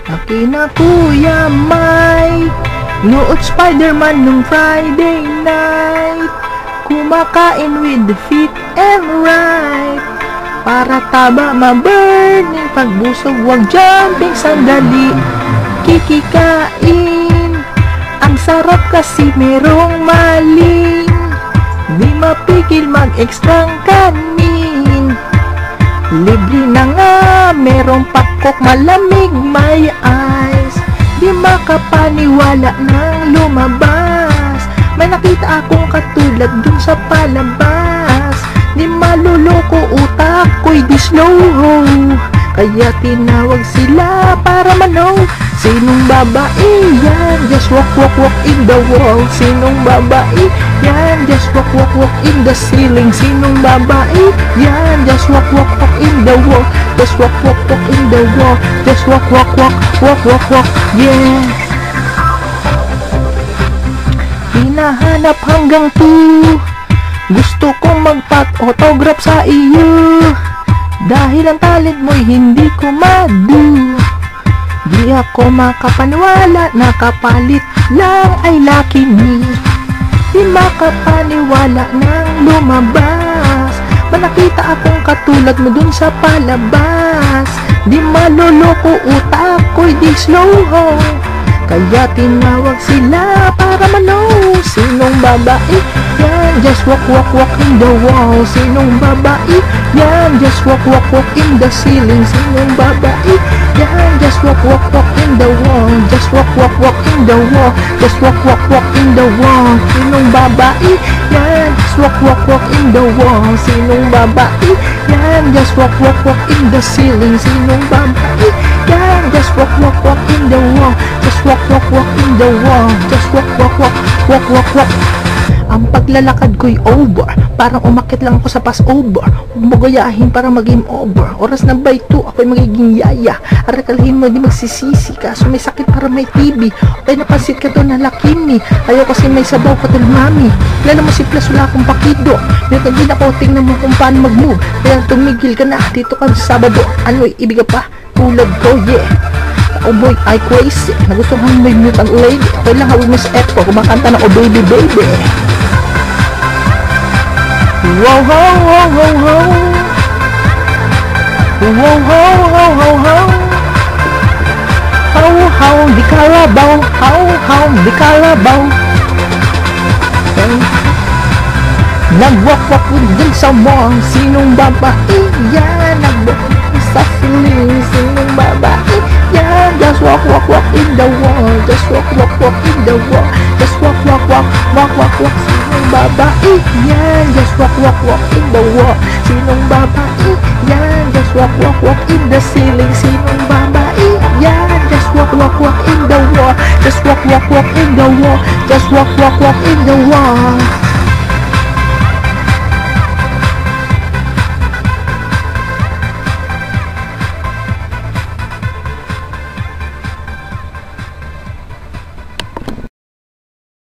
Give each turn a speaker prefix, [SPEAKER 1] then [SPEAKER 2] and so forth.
[SPEAKER 1] Akina Kuya Mike, nood Spider-Man nung Friday night, kumakain with the fit and right, para taba ma-burning, pagbusog wag jumping sandali, kikikain, ang sarap kasi merong maling, di mapigil mag-extrang kanin, libre na nga, merong pakok malamig, may ice, di makapaniwala nang lumabas, may nakita akong katulad dun sa palabas, di maluloko utak ko'y di slow, kaya tinawag sila para manaw. Sinong babae yan? Just walk, walk, walk in the wall. Sinong babae yan? Just walk, walk, walk in the ceiling. Sinong babae yan? Just walk, walk, walk in the wall. Just walk, walk, walk in the wall. Just walk, walk, walk, walk, walk, walk. Yeah. Hinahanap hanggang 2. Gusto kong magpat-autograph sa iyo, dahil ang talent mo'y hindi ko madu. Di ako makapaniwala, nakapalit lang ay lucky me. Di makapaniwala nang lumabas, manakita akong katulad mo dun sa palabas. Di maluloko utak ko'y di slow ho, kaya tinawag sila para manaw. Sinong babae yan? Just walk, walk, walk in the wall. Sinong babae yan? Just walk, walk, walk in the ceiling. Sinong babae yan? Just walk, walk, walk in the wall. Just walk, walk, walk in the wall. Just walk, walk, walk in the wall. Sinong babae yan? Just walk, walk, walk in the wall. Sinong babae yan? Just walk, walk, walk in the ceiling. Sinong babae yan? Just walk, walk, walk in the wall. Just walk, walk, walk in the wall. Just walk, walk, walk, walk, walk, walk. Ang paglalakad ko'y over, parang umakit lang ako sa passover. Magayahin para mag-game over. Oras na by 2, ako'y magiging yaya. Arakalhin mo, di magsisisi ka. So may sakit para may TB. Okay, napansit ka to na lakimi. Ayaw kasi may sabaw ka to mami. Lalo mo si Plus, wala akong pakido. Dito din ako, tingnan mo kung paano mag-move. Kaya tumigil ka na, dito ka sa Sabado. Ano'y ibig pa? Tulad ko, yeah. Oh boy, I crazy. Nagustuhan mo yung mutant lady. Okay lang, hawag mo sa Epo. Kumakanta na, oh baby, baby. Wow, ho, ho, ho, ho. Wow, ho, ho, ho, ho. How, how, di kalabaw. How, di kalabaw. Okay. Nag-walk-walk din sa mall. Sinong babae yan? Nag-walk sa ceiling. Sinong babae yan? Just walk, walk, walk in the wall. Just walk, walk, walk in the wall. Just walk, walk, walk, walk, walk, walk. Sinong babae yan? Just walk, walk, walk in the wall. Sinong babae yan? Just walk, walk, walk in the ceiling. Sinong babae yan? Just walk, walk, walk in the wall. Just walk, walk, walk in the wall. Just walk, walk, walk in the wall.